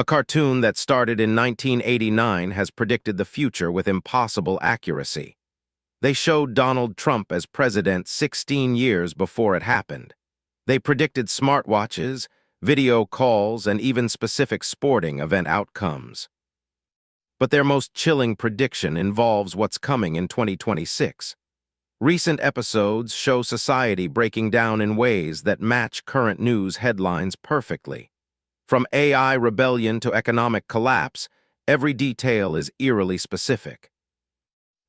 A cartoon that started in 1989 has predicted the future with impossible accuracy. They showed Donald Trump as president 16 years before it happened. They predicted smartwatches, video calls, and even specific sporting event outcomes. But their most chilling prediction involves what's coming in 2026. Recent episodes show society breaking down in ways that match current news headlines perfectly. From AI rebellion to economic collapse, every detail is eerily specific.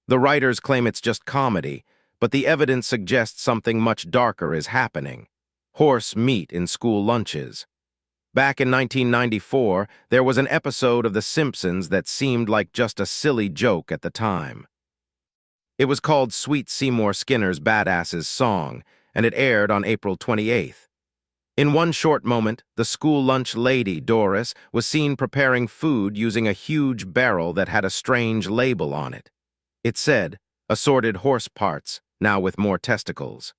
The writers claim it's just comedy, but the evidence suggests something much darker is happening. Horse meat in school lunches. Back in 1994, there was an episode of The Simpsons that seemed like just a silly joke at the time. It was called Sweet Seymour Skinner's Badass's Song, and it aired on April 28th. In one short moment, the school lunch lady, Doris, was seen preparing food using a huge barrel that had a strange label on it. It said, "Assorted horse parts, now with more testicles."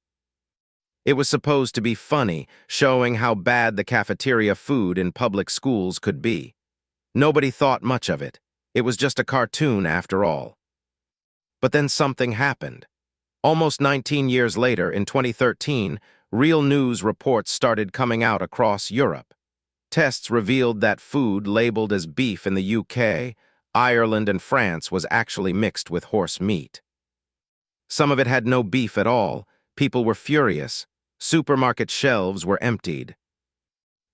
It was supposed to be funny, showing how bad the cafeteria food in public schools could be. Nobody thought much of it. It was just a cartoon after all. But then something happened. Almost 19 years later, in 2013, real news reports started coming out across Europe. Tests revealed that food labeled as beef in the UK, Ireland, and France was actually mixed with horse meat. Some of it had no beef at all. People were furious. Supermarket shelves were emptied.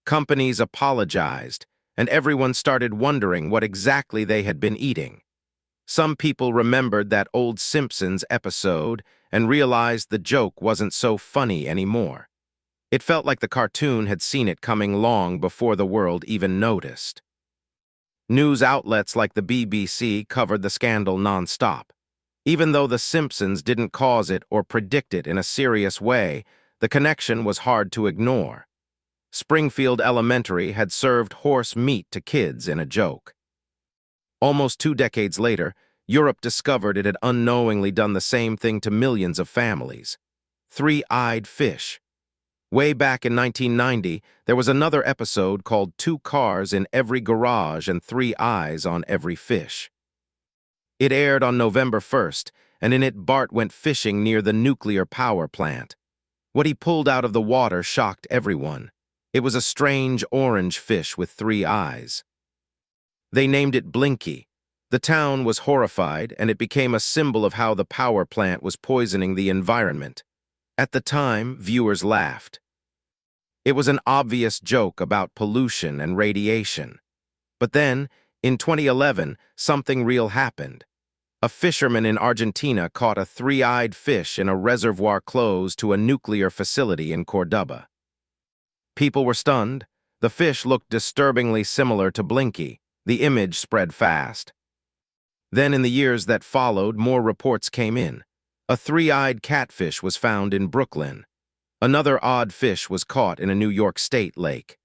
Companies apologized, and everyone started wondering what exactly they had been eating. Some people remembered that old Simpsons episode and realized the joke wasn't so funny anymore. It felt like the cartoon had seen it coming long before the world even noticed. News outlets like the BBC covered the scandal nonstop. Even though The Simpsons didn't cause it or predict it in a serious way, the connection was hard to ignore. Springfield Elementary had served horse meat to kids in a joke. Almost 2 decades later, Europe discovered it had unknowingly done the same thing to millions of families. Three-eyed fish. Way back in 1990, there was another episode called Two Cars in Every Garage and Three Eyes on Every Fish. It aired on November 1st, and in it Bart went fishing near the nuclear power plant. What he pulled out of the water shocked everyone. It was a strange orange fish with 3 eyes. They named it Blinky. The town was horrified, and it became a symbol of how the power plant was poisoning the environment. At the time, viewers laughed. It was an obvious joke about pollution and radiation. But then, in 2011, something real happened. A fisherman in Argentina caught a 3-eyed fish in a reservoir close to a nuclear facility in Cordoba. People were stunned. The fish looked disturbingly similar to Blinky. The image spread fast. Then, in the years that followed, more reports came in. A 3-eyed catfish was found in Brooklyn. Another odd fish was caught in a New York State lake.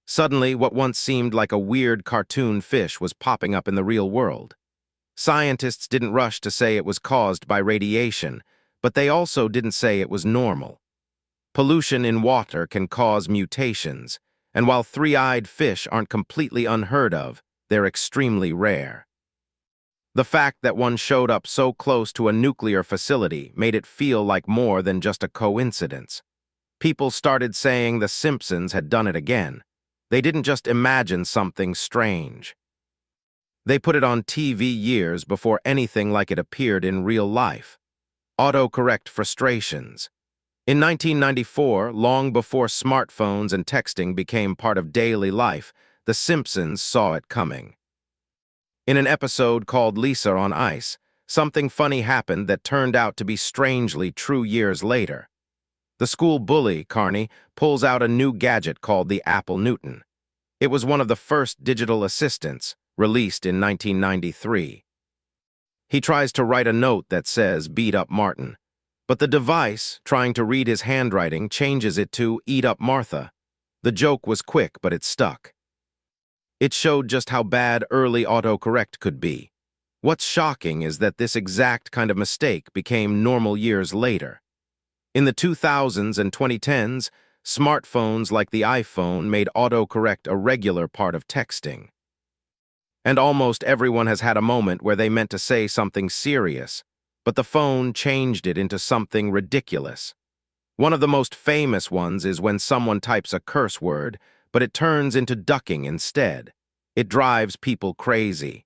Suddenly, what once seemed like a weird cartoon fish was popping up in the real world. Scientists didn't rush to say it was caused by radiation, but they also didn't say it was normal. Pollution in water can cause mutations, and while 3-eyed fish aren't completely unheard of, they're extremely rare. The fact that one showed up so close to a nuclear facility made it feel like more than just a coincidence. People started saying The Simpsons had done it again. They didn't just imagine something strange. They put it on TV years before anything like it appeared in real life. Autocorrect frustrations. In 1994, long before smartphones and texting became part of daily life, The Simpsons saw it coming. In an episode called Lisa on Ice, something funny happened that turned out to be strangely true years later. The school bully, Carney, pulls out a new gadget called the Apple Newton. It was one of the first digital assistants, released in 1993. He tries to write a note that says, "Beat up Martin." But the device, trying to read his handwriting, changes it to "Eat up Martha." The joke was quick, but it stuck. It showed just how bad early autocorrect could be. What's shocking is that this exact kind of mistake became normal years later. In the 2000s and 2010s, smartphones like the iPhone made autocorrect a regular part of texting. And almost everyone has had a moment where they meant to say something serious, but the phone changed it into something ridiculous. One of the most famous ones is when someone types a curse word, but it turns into ducking instead. It drives people crazy.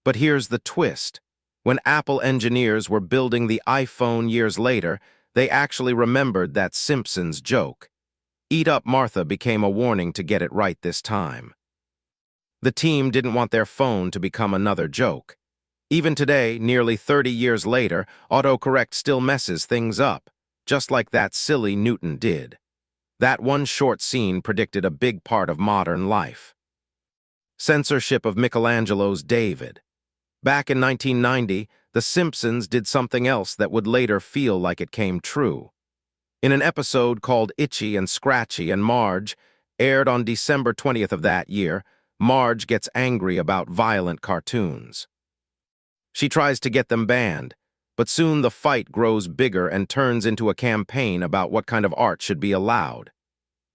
But here's the twist. When Apple engineers were building the iPhone years later, they actually remembered that Simpsons joke. "Eat up, Martha" became a warning to get it right this time. The team didn't want their phone to become another joke. Even today, nearly 30 years later, autocorrect still messes things up, just like that silly Newton did. That one short scene predicted a big part of modern life. Censorship of Michelangelo's David. Back in 1990, The Simpsons did something else that would later feel like it came true. In an episode called Itchy and Scratchy and Marge, aired on December 20th of that year, Marge gets angry about violent cartoons. She tries to get them banned, but soon the fight grows bigger and turns into a campaign about what kind of art should be allowed.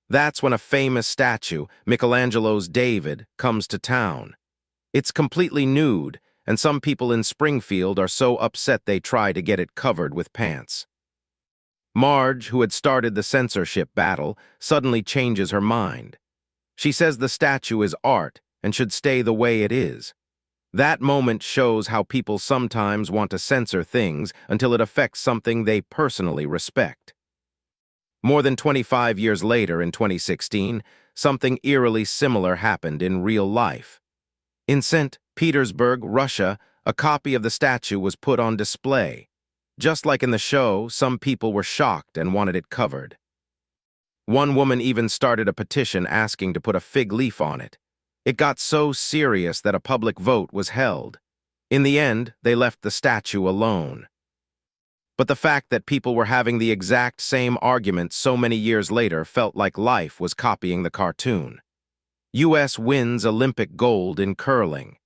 That's when a famous statue, Michelangelo's David, comes to town. It's completely nude, and some people in Springfield are so upset they try to get it covered with pants. Marge, who had started the censorship battle, suddenly changes her mind. She says the statue is art and should stay the way it is. That moment shows how people sometimes want to censor things until it affects something they personally respect. More than 25 years later, in 2016, something eerily similar happened in real life. In St. Petersburg, Russia, a copy of the statue was put on display. Just like in the show, some people were shocked and wanted it covered. One woman even started a petition asking to put a fig leaf on it. It got so serious that a public vote was held. In the end, they left the statue alone. But the fact that people were having the exact same argument so many years later felt like life was copying the cartoon. U.S. wins Olympic gold in curling.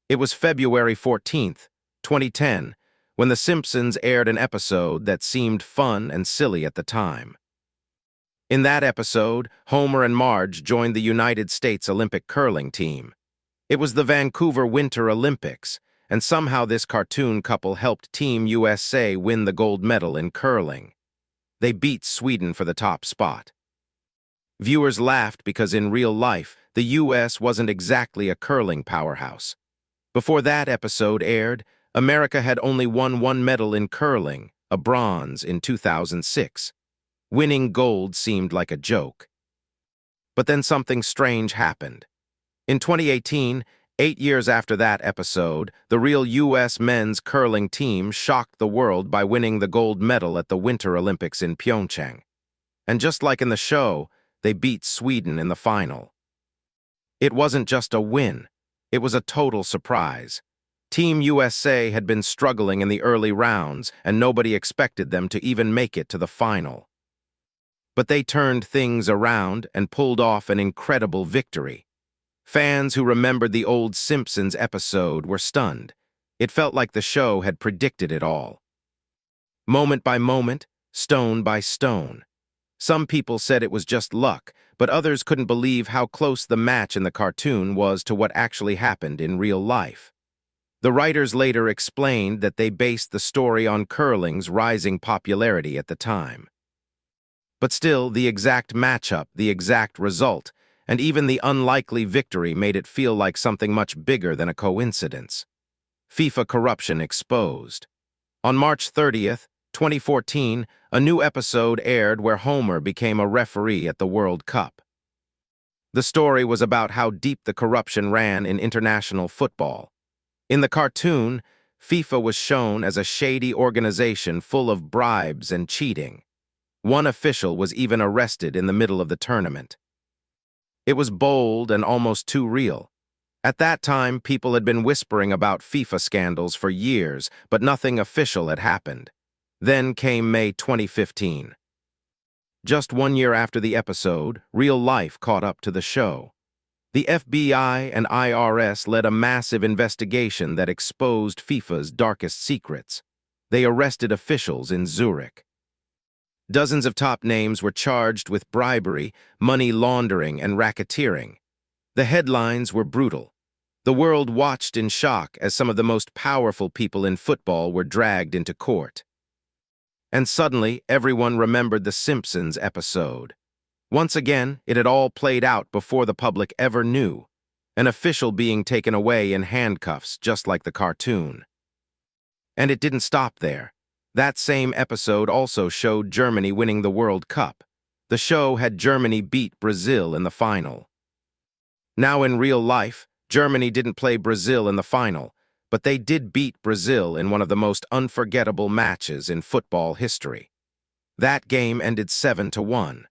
It was February 14th, 2010, when The Simpsons aired an episode that seemed fun and silly at the time. In that episode, Homer and Marge joined the United States Olympic curling team. It was the Vancouver Winter Olympics, and somehow this cartoon couple helped Team USA win the gold medal in curling. They beat Sweden for the top spot. Viewers laughed because in real life, the U.S. wasn't exactly a curling powerhouse. Before that episode aired, America had only won one medal in curling, a bronze, in 2006. Winning gold seemed like a joke. But then something strange happened. In 2018, 8 years after that episode, the real U.S. men's curling team shocked the world by winning the gold medal at the Winter Olympics in Pyeongchang. And just like in the show, they beat Sweden in the final. It wasn't just a win, it was a total surprise. Team USA had been struggling in the early rounds, and nobody expected them to even make it to the final. But they turned things around and pulled off an incredible victory. Fans who remembered the old Simpsons episode were stunned. It felt like the show had predicted it all. Moment by moment, stone by stone. Some people said it was just luck, but others couldn't believe how close the match in the cartoon was to what actually happened in real life. The writers later explained that they based the story on curling's rising popularity at the time. But still, the exact matchup, the exact result, and even the unlikely victory made it feel like something much bigger than a coincidence. FIFA corruption exposed. On March 30th, 2014, a new episode aired where Homer became a referee at the World Cup. The story was about how deep the corruption ran in international football. In the cartoon, FIFA was shown as a shady organization full of bribes and cheating. One official was even arrested in the middle of the tournament. It was bold and almost too real. At that time, people had been whispering about FIFA scandals for years, but nothing official had happened. Then came May 2015. Just 1 year after the episode, real life caught up to the show. The FBI and IRS led a massive investigation that exposed FIFA's darkest secrets. They arrested officials in Zurich. Dozens of top names were charged with bribery, money laundering, and racketeering. The headlines were brutal. The world watched in shock as some of the most powerful people in football were dragged into court. And suddenly, everyone remembered the Simpsons episode. Once again, it had all played out before the public ever knew. An official being taken away in handcuffs, just like the cartoon. And it didn't stop there. That same episode also showed Germany winning the World Cup. The show had Germany beat Brazil in the final. Now in real life, Germany didn't play Brazil in the final, but they did beat Brazil in one of the most unforgettable matches in football history. That game ended 7-1.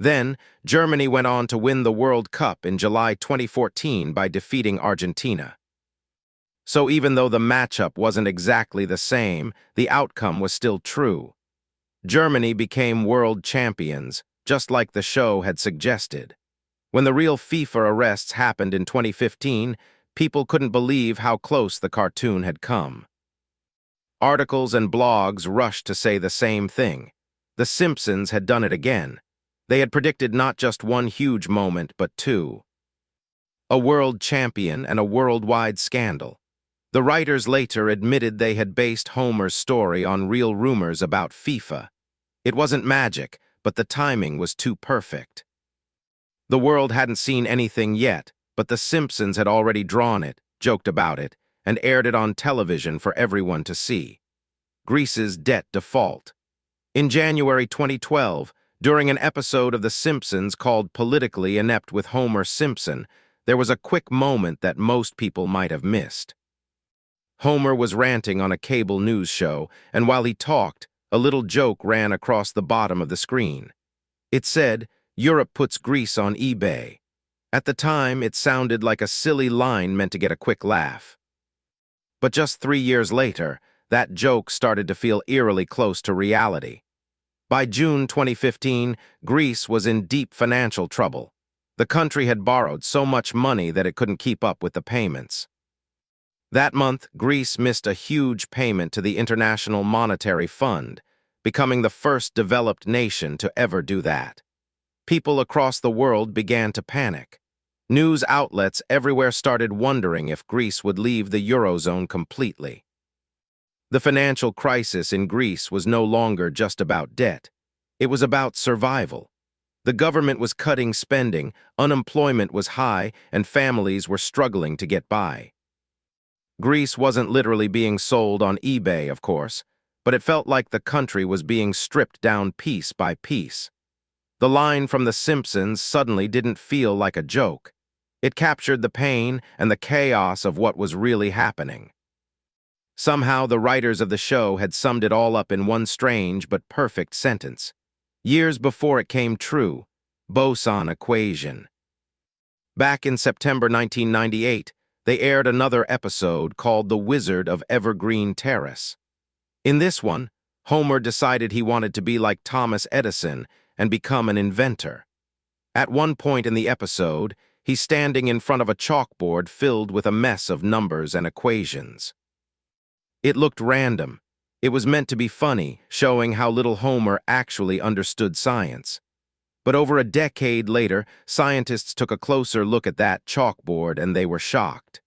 Then, Germany went on to win the World Cup in July 2014 by defeating Argentina. So even though the matchup wasn't exactly the same, the outcome was still true. Germany became world champions, just like the show had suggested. When the real FIFA arrests happened in 2015, people couldn't believe how close the cartoon had come. Articles and blogs rushed to say the same thing. The Simpsons had done it again. They had predicted not just one huge moment, but two. A world champion and a worldwide scandal. The writers later admitted they had based Homer's story on real rumors about FIFA. It wasn't magic, but the timing was too perfect. The world hadn't seen anything yet, but The Simpsons had already drawn it, joked about it, and aired it on television for everyone to see. Greece's debt default. In January 2012, during an episode of The Simpsons called Politically Inept with Homer Simpson, there was a quick moment that most people might have missed. Homer was ranting on a cable news show, and while he talked, a little joke ran across the bottom of the screen. It said, "Europe puts Greece on eBay." At the time, it sounded like a silly line meant to get a quick laugh. But just 3 years later, that joke started to feel eerily close to reality. By June 2015, Greece was in deep financial trouble. The country had borrowed so much money that it couldn't keep up with the payments. That month, Greece missed a huge payment to the International Monetary Fund, becoming the first developed nation to ever do that. People across the world began to panic. News outlets everywhere started wondering if Greece would leave the Eurozone completely. The financial crisis in Greece was no longer just about debt. It was about survival. The government was cutting spending, unemployment was high, and families were struggling to get by. Greece wasn't literally being sold on eBay, of course, but it felt like the country was being stripped down piece by piece. The line from The Simpsons suddenly didn't feel like a joke. It captured the pain and the chaos of what was really happening. Somehow, the writers of the show had summed it all up in one strange but perfect sentence. Years before it came true, boson equation. Back in September 1998, they aired another episode called The Wizard of Evergreen Terrace. In this one, Homer decided he wanted to be like Thomas Edison and become an inventor. At one point in the episode, he's standing in front of a chalkboard filled with a mess of numbers and equations. It looked random. It was meant to be funny, showing how little Homer actually understood science. But over a decade later, scientists took a closer look at that chalkboard and they were shocked.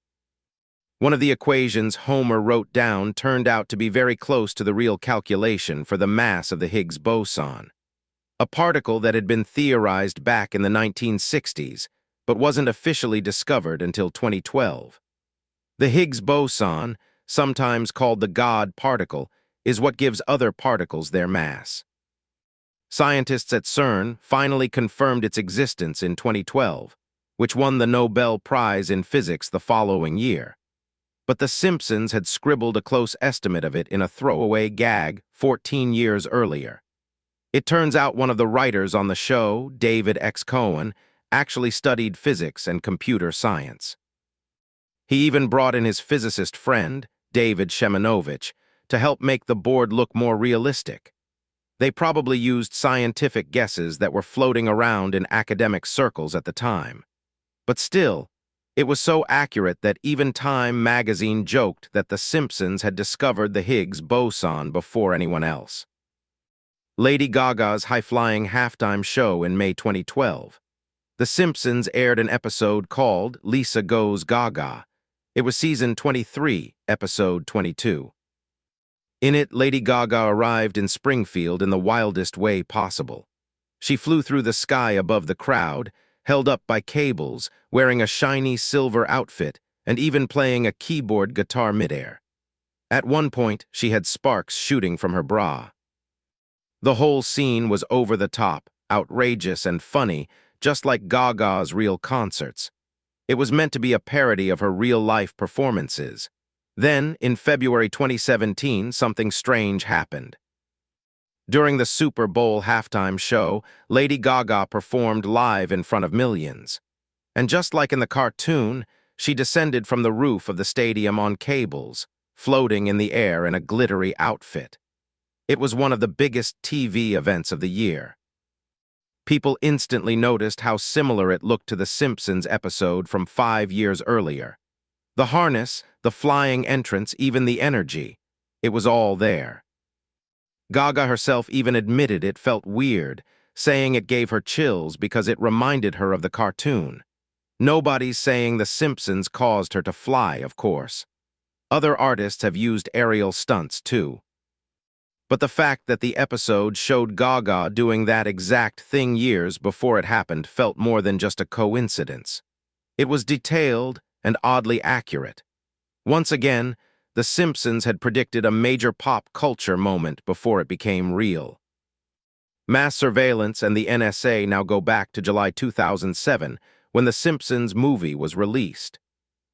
One of the equations Homer wrote down turned out to be very close to the real calculation for the mass of the Higgs boson, a particle that had been theorized back in the 1960s, but wasn't officially discovered until 2012. The Higgs boson, sometimes called the God particle, is what gives other particles their mass. Scientists at CERN finally confirmed its existence in 2012, which won the Nobel Prize in Physics the following year. But The Simpsons had scribbled a close estimate of it in a throwaway gag 14 years earlier. It turns out one of the writers on the show, David X. Cohen, actually studied physics and computer science. He even brought in his physicist friend, David Shemanovich, to help make the board look more realistic. They probably used scientific guesses that were floating around in academic circles at the time. But still, it was so accurate that even Time magazine joked that The Simpsons had discovered the Higgs boson before anyone else. Lady Gaga's high-flying halftime show in May 2012. The Simpsons aired an episode called Lisa Goes Gaga. It was season 23, episode 22. In it, Lady Gaga arrived in Springfield in the wildest way possible. She flew through the sky above the crowd, held up by cables, wearing a shiny silver outfit, and even playing a keyboard guitar midair. At one point, she had sparks shooting from her bra. The whole scene was over the top, outrageous and funny, just like Gaga's real concerts. It was meant to be a parody of her real-life performances. Then, in February 2017, something strange happened. During the Super Bowl halftime show, Lady Gaga performed live in front of millions. And just like in the cartoon, she descended from the roof of the stadium on cables, floating in the air in a glittery outfit. It was one of the biggest TV events of the year. People instantly noticed how similar it looked to the Simpsons episode from 5 years earlier. The harness, the flying entrance, even the energy. It was all there. Gaga herself even admitted it felt weird, saying it gave her chills because it reminded her of the cartoon. Nobody's saying the Simpsons caused her to fly, of course. Other artists have used aerial stunts, too. But the fact that the episode showed Gaga doing that exact thing years before it happened felt more than just a coincidence. It was detailed and oddly accurate. Once again, The Simpsons had predicted a major pop culture moment before it became real. Mass surveillance and the NSA now go back to July 2007, when The Simpsons movie was released.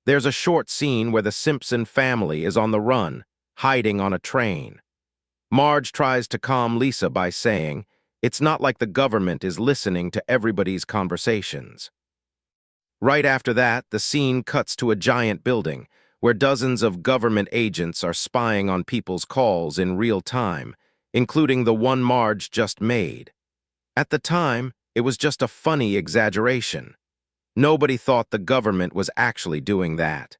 There's a short scene where the Simpson family is on the run, hiding on a train. Marge tries to calm Lisa by saying, "It's not like the government is listening to everybody's conversations." Right after that, the scene cuts to a giant building, where dozens of government agents are spying on people's calls in real time, including the one Marge just made. At the time, it was just a funny exaggeration. Nobody thought the government was actually doing that.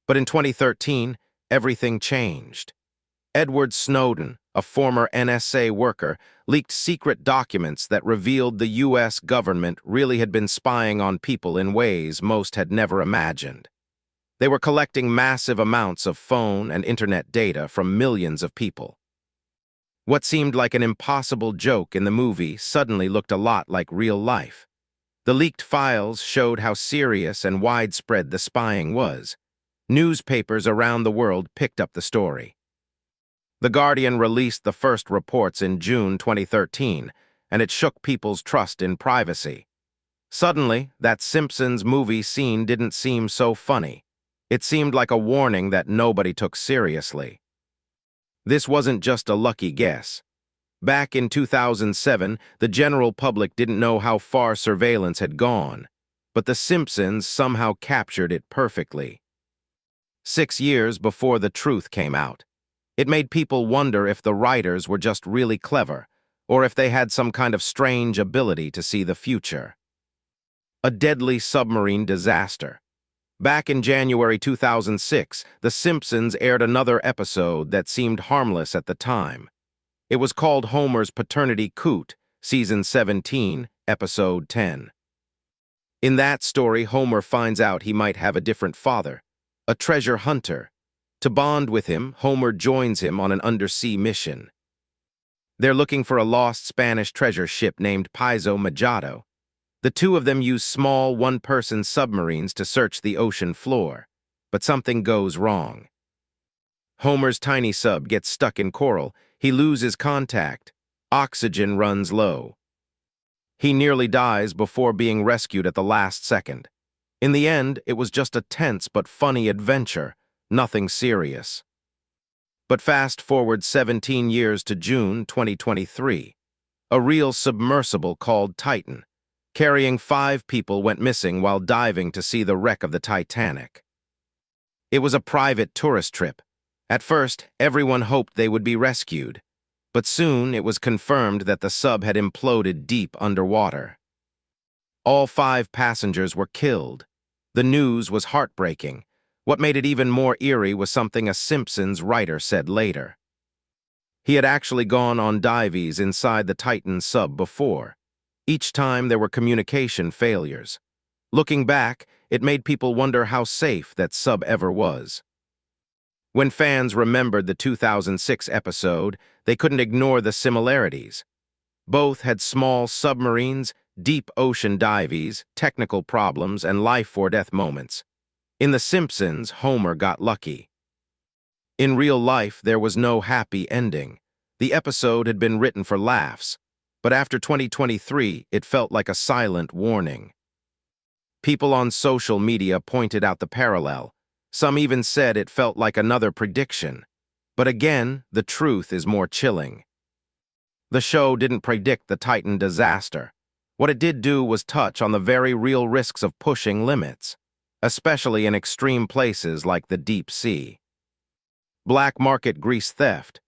But in 2013, everything changed. Edward Snowden, a former NSA worker, leaked secret documents that revealed the U.S. government really had been spying on people in ways most had never imagined. They were collecting massive amounts of phone and internet data from millions of people. What seemed like an impossible joke in the movie suddenly looked a lot like real life. The leaked files showed how serious and widespread the spying was. Newspapers around the world picked up the story. The Guardian released the first reports in June 2013, and it shook people's trust in privacy. Suddenly, that Simpsons movie scene didn't seem so funny. It seemed like a warning that nobody took seriously. This wasn't just a lucky guess. Back in 2007, the general public didn't know how far surveillance had gone, but The Simpsons somehow captured it perfectly. 6 years before the truth came out, it made people wonder if the writers were just really clever, or if they had some kind of strange ability to see the future. A deadly submarine disaster. Back in January 2006, The Simpsons aired another episode that seemed harmless at the time. It was called Homer's Paternity Coot, Season 17, Episode 10. In that story, Homer finds out he might have a different father, a treasure hunter. To bond with him, Homer joins him on an undersea mission. They're looking for a lost Spanish treasure ship named Paizo Majado. The two of them use small one-person submarines to search the ocean floor, but something goes wrong. Homer's tiny sub gets stuck in coral. He loses contact. Oxygen runs low. He nearly dies before being rescued at the last second. In the end, it was just a tense but funny adventure. Nothing serious. But fast forward 17 years to June 2023. A real submersible called Titan, carrying 5 people, went missing while diving to see the wreck of the Titanic. It was a private tourist trip. At first, everyone hoped they would be rescued, but soon it was confirmed that the sub had imploded deep underwater. All 5 passengers were killed. The news was heartbreaking. What made it even more eerie was something a Simpsons writer said later. He had actually gone on dives inside the Titan sub before. Each time there were communication failures. Looking back, it made people wonder how safe that sub ever was. When fans remembered the 2006 episode, they couldn't ignore the similarities. Both had small submarines, deep ocean dives, technical problems, and life-or-death moments. In The Simpsons, Homer got lucky. In real life, there was no happy ending. The episode had been written for laughs, but after 2023, it felt like a silent warning. People on social media pointed out the parallel. Some even said it felt like another prediction. But again, the truth is more chilling. The show didn't predict the Titan disaster. What it did do was touch on the very real risks of pushing limits, especially in extreme places like the deep sea. Black market grease theft.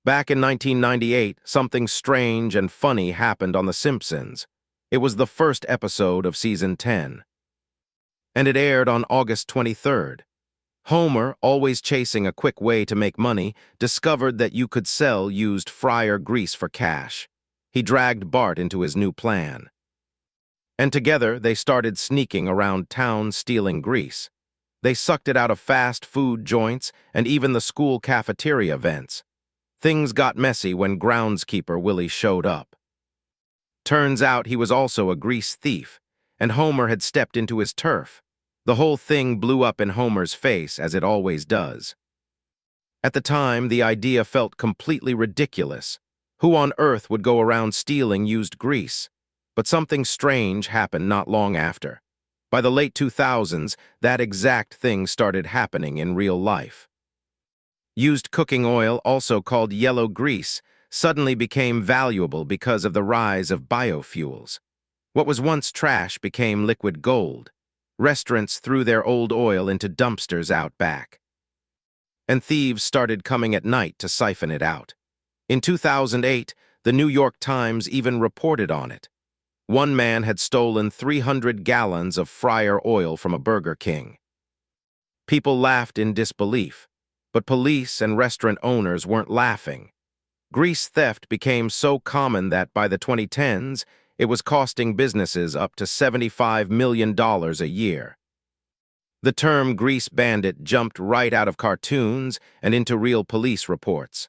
Back in 1998, something strange and funny happened on The Simpsons. It was the first episode of season 10. And it aired on August 23rd. Homer, always chasing a quick way to make money, discovered that you could sell used fryer grease for cash. He dragged Bart into his new plan. And together, they started sneaking around town stealing grease. They sucked it out of fast food joints and even the school cafeteria vents. Things got messy when groundskeeper Willie showed up. Turns out he was also a grease thief, and Homer had stepped into his turf. The whole thing blew up in Homer's face, as it always does. At the time, the idea felt completely ridiculous. Who on earth would go around stealing used grease? But something strange happened not long after. By the late 2000s, that exact thing started happening in real life. Used cooking oil, also called yellow grease, suddenly became valuable because of the rise of biofuels. What was once trash became liquid gold. Restaurants threw their old oil into dumpsters out back. And thieves started coming at night to siphon it out. In 2008, the New York Times even reported on it. One man had stolen 300 gallons of fryer oil from a Burger King. People laughed in disbelief, but police and restaurant owners weren't laughing. Grease theft became so common that by the 2010s, it was costing businesses up to $75 million a year. The term grease bandit jumped right out of cartoons and into real police reports.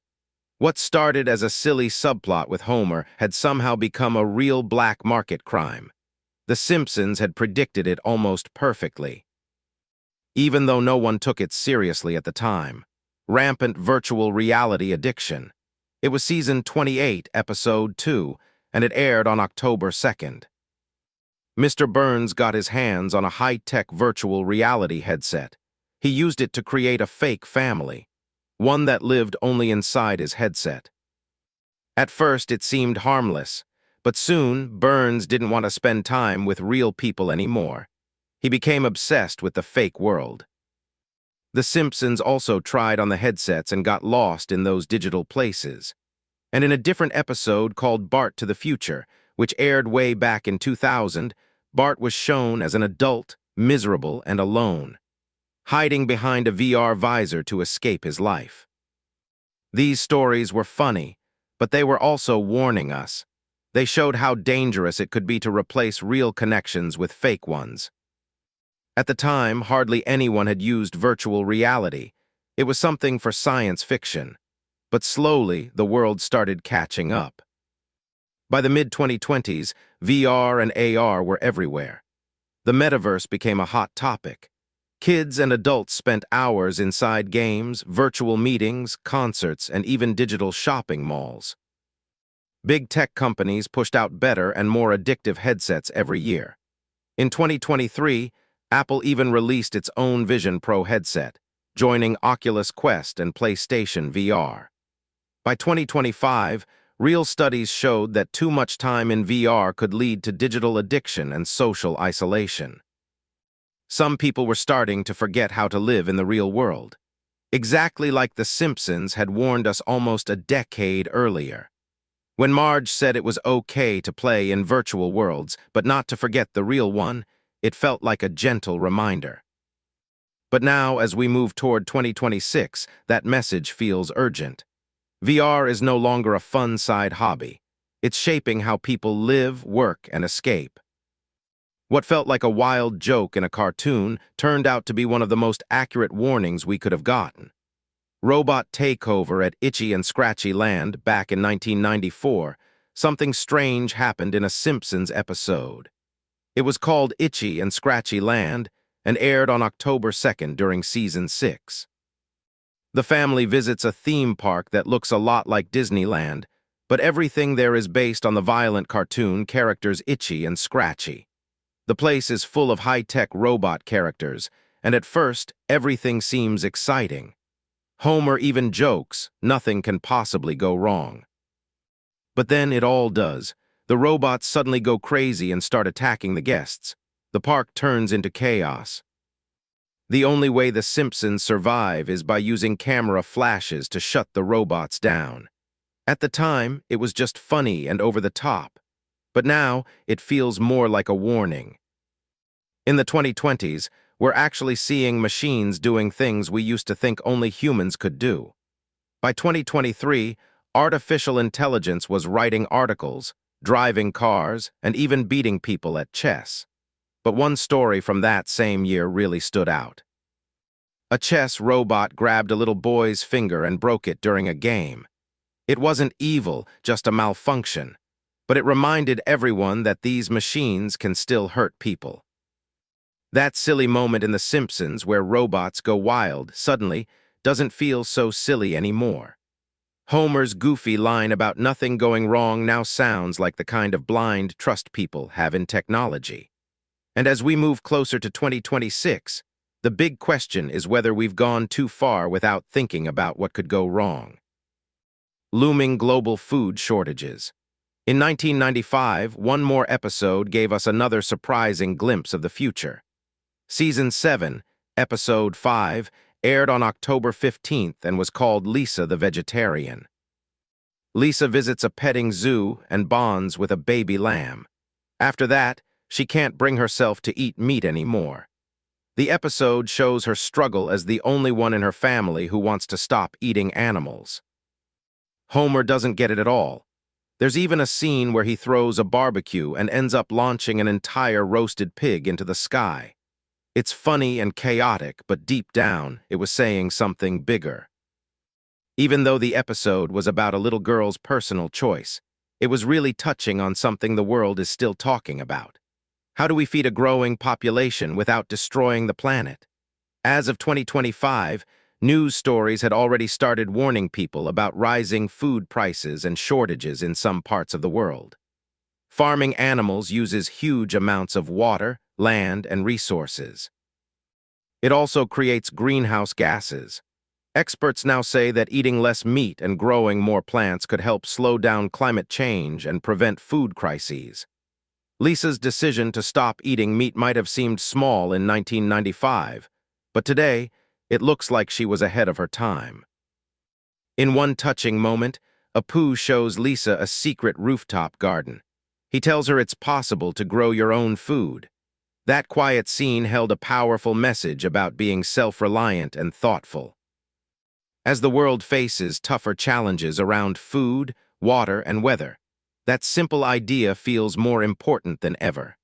What started as a silly subplot with Homer had somehow become a real black market crime. The Simpsons had predicted it almost perfectly. Even though no one took it seriously at the time. Rampant virtual reality addiction. It was season 28, episode 2, and it aired on October 2nd. Mr. Burns got his hands on a high-tech virtual reality headset. He used it to create a fake family, one that lived only inside his headset. At first, it seemed harmless, but soon Burns didn't want to spend time with real people anymore. He became obsessed with the fake world. The Simpsons also tried on the headsets and got lost in those digital places. And in a different episode called Bart to the Future, which aired way back in 2000, Bart was shown as an adult, miserable, and alone, hiding behind a VR visor to escape his life. These stories were funny, but they were also warning us. They showed how dangerous it could be to replace real connections with fake ones. At the time, hardly anyone had used virtual reality. It was something for science fiction. But slowly, the world started catching up. By the mid-2020s, VR and AR were everywhere. The metaverse became a hot topic. Kids and adults spent hours inside games, virtual meetings, concerts, and even digital shopping malls. Big tech companies pushed out better and more addictive headsets every year. In 2023, Apple even released its own Vision Pro headset, joining Oculus Quest and PlayStation VR. By 2025, real studies showed that too much time in VR could lead to digital addiction and social isolation. Some people were starting to forget how to live in the real world, exactly like The Simpsons had warned us almost a decade earlier. When Marge said it was okay to play in virtual worlds, but not to forget the real one, it felt like a gentle reminder. But now, as we move toward 2026, that message feels urgent. VR is no longer a fun side hobby. It's shaping how people live, work, and escape. What felt like a wild joke in a cartoon turned out to be one of the most accurate warnings we could have gotten. Robot takeover at Itchy and Scratchy Land back in 1994, something strange happened in a Simpsons episode. It was called Itchy and Scratchy Land and aired on October 2nd during Season 6. The family visits a theme park that looks a lot like Disneyland, but everything there is based on the violent cartoon characters Itchy and Scratchy. The place is full of high-tech robot characters, and at first, everything seems exciting. Homer even jokes, nothing can possibly go wrong. But then it all does. The robots suddenly go crazy and start attacking the guests. The park turns into chaos. The only way the Simpsons survive is by using camera flashes to shut the robots down. At the time, it was just funny and over the top. But now, it feels more like a warning. In the 2020s, we're actually seeing machines doing things we used to think only humans could do. By 2023, artificial intelligence was writing articles, driving cars, and even beating people at chess. But one story from that same year really stood out. A chess robot grabbed a little boy's finger and broke it during a game. It wasn't evil, just a malfunction. But it reminded everyone that these machines can still hurt people. That silly moment in The Simpsons where robots go wild suddenly doesn't feel so silly anymore. Homer's goofy line about nothing going wrong now sounds like the kind of blind trust people have in technology. And as we move closer to 2026, the big question is whether we've gone too far without thinking about what could go wrong. Looming global food shortages. In 1995, one more episode gave us another surprising glimpse of the future. Season 7, Episode 5, aired on October 15th and was called Lisa the Vegetarian. Lisa visits a petting zoo and bonds with a baby lamb. After that, she can't bring herself to eat meat anymore. The episode shows her struggle as the only one in her family who wants to stop eating animals. Homer doesn't get it at all. There's even a scene where he throws a barbecue and ends up launching an entire roasted pig into the sky. It's funny and chaotic, but deep down, it was saying something bigger. Even though the episode was about a little girl's personal choice, it was really touching on something the world is still talking about. How do we feed a growing population without destroying the planet? As of 2025, news stories had already started warning people about rising food prices and shortages in some parts of the world. Farming animals uses huge amounts of water, land, and resources. It also creates greenhouse gases. Experts now say that eating less meat and growing more plants could help slow down climate change and prevent food crises. Lisa's decision to stop eating meat might have seemed small in 1995, but today, it looks like she was ahead of her time. In one touching moment, Apu shows Lisa a secret rooftop garden. He tells her it's possible to grow your own food. That quiet scene held a powerful message about being self-reliant and thoughtful. As the world faces tougher challenges around food, water, and weather, that simple idea feels more important than ever.